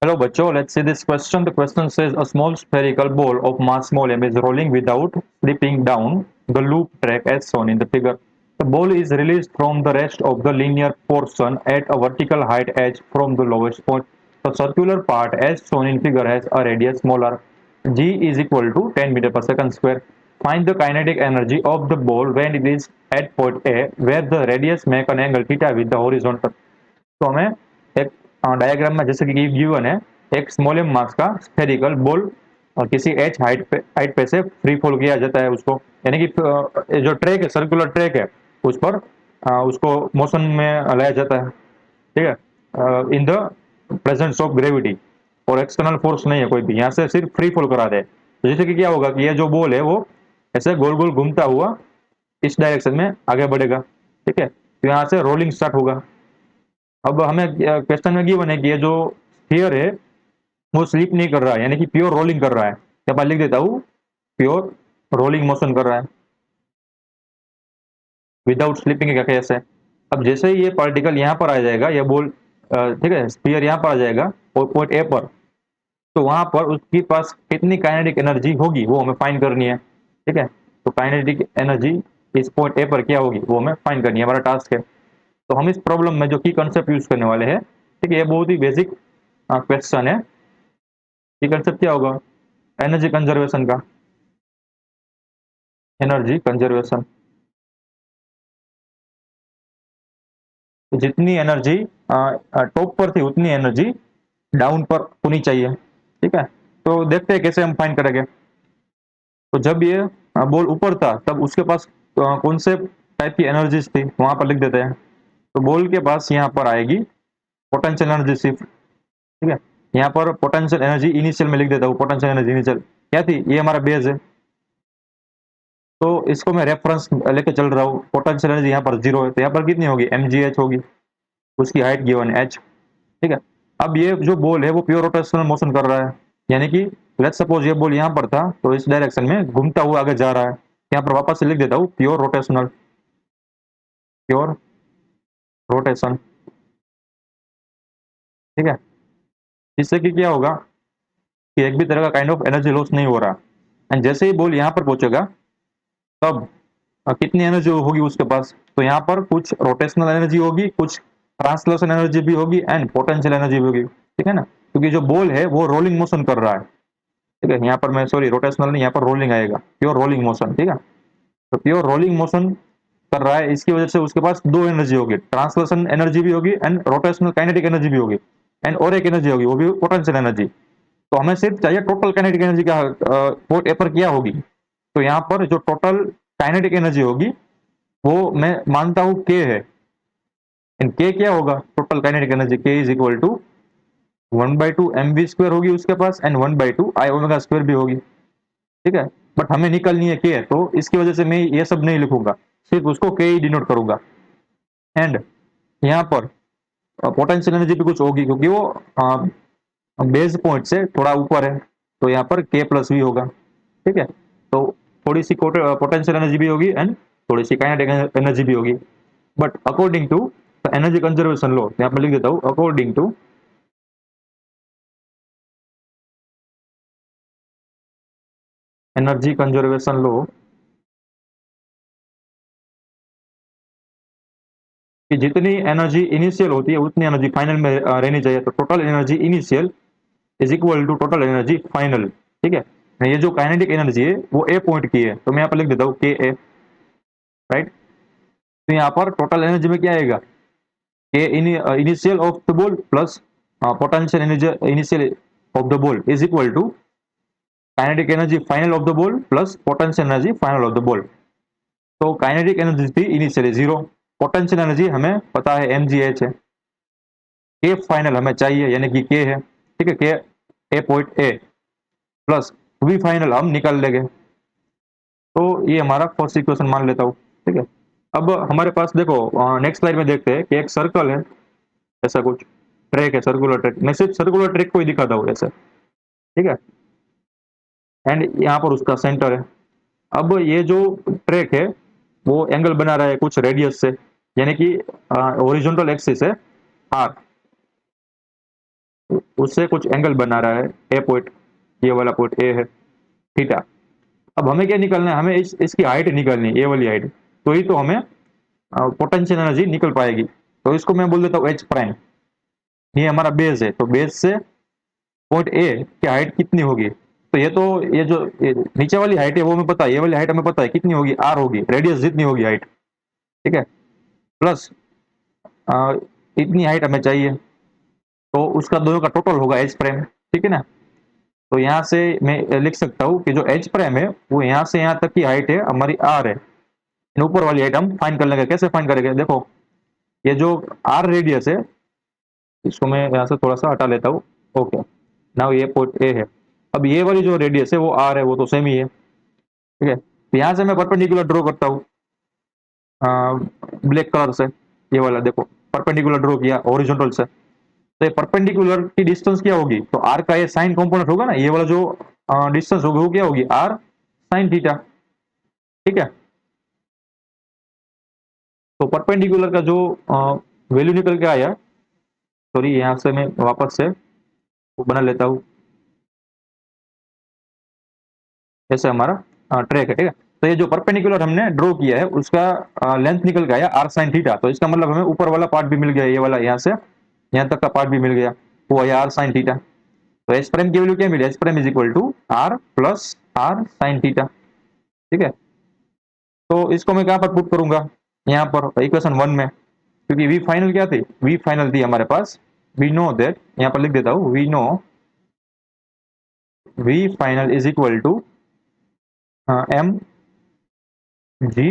Hello bachcho, let's see this question. The question says a small spherical ball of mass small m is rolling without slipping down the loop track as shown in the figure. The ball is released from the rest of the linear portion at a vertical height h from the lowest point. The circular part as shown in figure has a radius smaller. G is equal to 10 meter per second square. Find the kinetic energy of the ball when it is at point A where the radius make an angle theta with the horizontal. तो हमें एक diagram में जैसे कि given है एक small M मास का spherical ball और किसी एच हाइट पे से फ्री फॉल किया जाता है उसको, यानी कि जो ट्रैक है सर्कुलर ट्रैक है उस पर उसको मोशन में लाया जाता है, ठीक है, in the presence of gravity और एक्सटर्नल फोर्स नहीं है कोई भी, यहाँ से सिर्फ फ्री फॉल करा दे तो जैसे कि क्या होगा कि ये जो बॉल है वो ऐसे गोल गोल घूमता हुआ इस डायरेक्शन में आगे बढ़ेगा, ठीक है, तो यहाँ से रोलिंग स्टार्ट होगा। अब हमें क्वेश्चन में गिवन है कि ये जो स्फीयर है वो स्लिप नहीं कर रहा है, यानी कि प्योर रोलिंग कर रहा है। क्या मैं लिख देता हूँ, प्योर रोलिंग मोशन कर रहा है विदाउट स्लिपिंग का केस है। अब जैसे ही ये पार्टिकल यहाँ पर आ जाएगा, ये बॉल, ठीक है, स्फीयर यहाँ पर आ जाएगा और पॉइंट ए पर, तो वहां पर उसके पास कितनी काइनेटिक एनर्जी होगी वो हमें फाइंड करनी है, ठीक है। तो काइनेटिक एनर्जी इस पॉइंट ए पर क्या होगी वो हमें फाइंड करनी है, हमारा टास्क है। तो हम इस प्रॉब्लम में जो की कंसेप्ट यूज करने वाले हैं, ठीक है, ये बहुत ही बेसिक क्वेश्चन है। ये कंसेप्ट क्या होगा, एनर्जी कंजर्वेशन का, एनर्जी कंजर्वेशन। तो जितनी एनर्जी टॉप पर थी उतनी एनर्जी डाउन पर होनी चाहिए, ठीक है। तो देखते हैं कैसे हम फाइंड करेंगे। तो जब ये बॉल ऊपर था तब उसके पास कौन से टाइप की एनर्जीज थी वहां पर लिख देते हैं। तो बॉल के पास यहाँ पर आएगी पोटेंशियल एनर्जी सिर्फ, ठीक है। यहाँ पर पोटेंशियल एनर्जी इनिशियल में लिख देता हूँ, पोटेंशियल एनर्जी इनिशियल क्या थी, ये हमारा बेस है, तो इसको मैं रेफरेंस लेके चल रहा हूँ। पोटेंशियल एनर्जी यहाँ पर जीरो है तो यहाँ पर कितनी होगी, mgh होगी, उसकी हाइट गिवन है h, ठीक है। अब ये जो बॉल है वो प्योर रोटेशनल मोशन कर रहा है, यानी कि लेट्स सपोज ये बॉल यहाँ पर था तो इस डायरेक्शन में घूमता हुआ आगे जा रहा है। यहाँ पर वापस से लिख देता हूँ प्योर रोटेशनल, प्योर रोटेशन, ठीक है। इससे कि क्या होगा कि एक भी तरह का काइंड ऑफ एनर्जी लॉस नहीं हो रहा। एंड जैसे ही बॉल यहाँ पर पहुंचेगा तब कितनी एनर्जी होगी उसके पास, तो यहाँ पर कुछ रोटेशनल एनर्जी होगी, कुछ ट्रांसलेशन एनर्जी भी होगी एंड पोटेंशियल एनर्जी भी होगी, ठीक है ना, क्योंकि जो बॉल है वो रोलिंग मोशन कर रहा है, ठीक है। यहाँ पर मैं सॉरी रोटेशनल नहीं, यहाँ पर रोलिंग आएगा, प्योर रोलिंग मोशन, ठीक है। तो प्योर रोलिंग मोशन कर रहा है, इसकी वजह से उसके पास दो एनर्जी होगी, ट्रांसलेशन एनर्जी भी होगी एंड रोटेशनल काइनेटिक एनर्जी भी होगी, एंड और एक एनर्जी होगी वो भी पोटेंशियल एनर्जी। तो हमें सिर्फ चाहिए टोटल काइनेटिक एनर्जी क्या पोर्ट ए पर क्या होगी। तो यहाँ पर जो टोटल काइनेटिक एनर्जी होगी वो मैं मानता हूँ के है, एंड के क्या होगा, total kinetic energy K is equal to 1/2 mv square होगी उसके पास एंड 1/2 आई ओमेगा स्क्वायर भी होगी, ठीक है। बट हमें निकलनी है के, तो इसकी वजह से मैं ये सब नहीं लिखूंगा, सिर्फ उसको के ही डिनोट करूंगा। एंड यहाँ पर पोटेंशियल एनर्जी भी कुछ होगी क्योंकि वो बेस पॉइंट से थोड़ा ऊपर है, तो यहाँ पर के प्लस भी होगा, ठीक है। तो थोड़ी सी पोटेंशियल एनर्जी भी होगी एंड थोड़ी सी काइनेटिक एनर्जी भी होगी। But according to energy conservation law, यहाँ पर लिख देता हूँ according to energy conservation law, कि जितनी एनर्जी इनिशियल होती है उतनी एनर्जी फाइनल में रहनी चाहिए। तो total energy initial is equal to total energy final, ठीक है। ये जो काइनेटिक एनर्जी है वो ए पॉइंट की है, तो मैं यहाँ पर लिख देता हूँ के ए, राइट। तो यहाँ पर टोटल एनर्जी में क्या आएगा, K initial of the ball plus potential energy initial of the ball is equal to kinetic energy final of the ball plus potential energy final of the ball. तो kinetic energy थी initially zero, potential energy हमें पता है mgh है, के final हमें चाहिए यानी कि के है, ठीक है, के A point A plus V final हम निकाल लेंगे। तो ये हमारा फर्स्ट इक्वेशन मान लेता हूँ, ठीक है। अब हमारे पास देखो नेक्स्ट स्लाइड में देखते हैं कि एक सर्कल है, ऐसा कुछ ट्रैक है, सर्कुलर ट्रैक, मैं सिर्फ सर्कुलर ट्रैक को ही दिखाता हूँ ऐसे, ठीक है। एंड यहाँ पर उसका सेंटर है। अब ये जो ट्रैक है वो एंगल बना रहा है कुछ रेडियस से, यानी कि हॉरिजॉन्टल एक्सिस है आर, उससे कुछ एंगल बना रहा है ए पॉइंट, ये वाला पॉइंट ए है थीटा। अब हमें क्या निकालना है, हमें इसकी हाइट निकालनी है, ये वाली हाइट, तो ही तो हमें पोटेंशियल एनर्जी निकल पाएगी। तो इसको मैं बोल देता हूँ एच प्राइम, ये हमारा बेस है, तो बेस से पॉइंट ए की हाइट कितनी होगी, तो ये जो नीचे वाली हाइट है वो हमें पता है, ये वाली हाइट हमें पता है कितनी होगी, आर होगी, रेडियस जितनी होगी हाइट, ठीक है, प्लस इतनी हाइट हमें चाहिए, तो उसका दोनों का टोटल होगा एच प्राइम, ठीक है ना। तो यहाँ से मैं लिख सकता हूँ कि जो एच प्राइम है वो यहाँ से यहाँ तक की हाइट है हमारी आर है, ऊपर वाली हाइट हम फाइंड कर लेंगे। कैसे फाइंड करेंगे, देखो ये जो आर रेडियस है, इसको मैं यहाँ से थोड़ा सा हटा लेता हूँ। ओके, नाउ ये पॉइंट ए है, अब ये वाली जो रेडियस है वो आर है, वो तो सेम ही है, ठीक है। तो यहाँ से मैं परपेंडिकुलर ड्रॉ करता हूँ ब्लैक कलर से, ये वाला देखो परपेंडिकुलर ड्रॉ किया हॉरिजॉन्टल से, तो ये परपेंडिकुलर की डिस्टेंस क्या होगी, तो आर का ये साइन कंपोनेंट होगा ना, ये वाला जो डिस्टेंस होगी वो क्या होगी, आर साइन थीटा, ठीक है। तो परपेंडिकुलर का जो वैल्यू निकल के आया, सॉरी यहाँ से मैं वापस से वो बना लेता हूँ, ऐसे हमारा ट्रैक है, ठीक है। तो ये जो परपेंडिकुलर हमने ड्रॉ किया है उसका लेंथ निकल के आया आर साइन थीटा, तो इसका मतलब हमें ऊपर वाला पार्ट भी मिल गया, ये वाला यहाँ से यहाँ तक का पार्ट भी मिल गया, वो है आर साइन थीटा। तो एच प्राइम की वैल्यू क्या मिली, H prime is equal to R plus R sine theta, ठीक है। तो इसको मैं कहाँ पर पुट करूंगा, यहाँ पर इक्वेशन 1 में, क्योंकि वी फाइनल क्या थी, वी फाइनल थी हमारे पास, वी नो दैट, यहाँ पर लिख देता हूँ, we know V final is equal to m g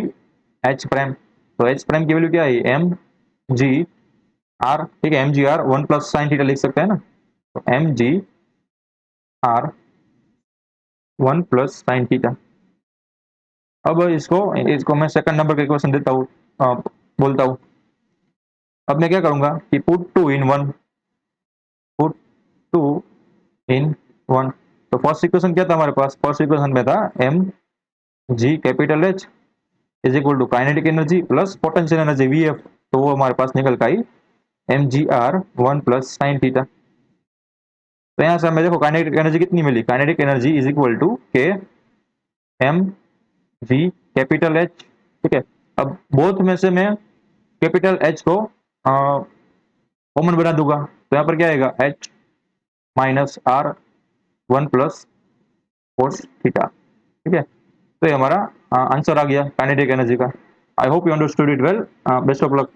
h prime. तो एच प्राइम की वैल्यू क्या है, एम जी आर, ठीक है, एम जी आर 1 प्लस साइन थीटा लिख सकते हैं ना, तो एम जी आर 1 प्लस साइन थीटा। अब इसको इसको मैं सेकंड नंबर का इक्वेशन देता हूँ, बोलता हूँ। अब मैं क्या करूंगा कि put two in one, put two in one. तो फर्स्ट इक्वेशन क्या था हमारे पास, फर्स्ट इक्वेशन में था M G capital H is equal to kinetic energy plus potential energy V F, तो वो हमारे पास निकल का आई एम जी आर 1 प्लस साइन थीटा। तो यहाँ से हमें देखो काइनेटिक एनर्जी कितनी मिली, kinetic energy is equal to के एम जी कैपिटल एच, ठीक है। अब बोथ में से मैं कैपिटल एच को कॉमन बना दूंगा, तो यहाँ पर क्या आएगा, h minus R 1 plus cos theta, ठीक है। तो ये हमारा आंसर आ गया काइनेटिक एनर्जी का। I hope you understood it well, best of luck.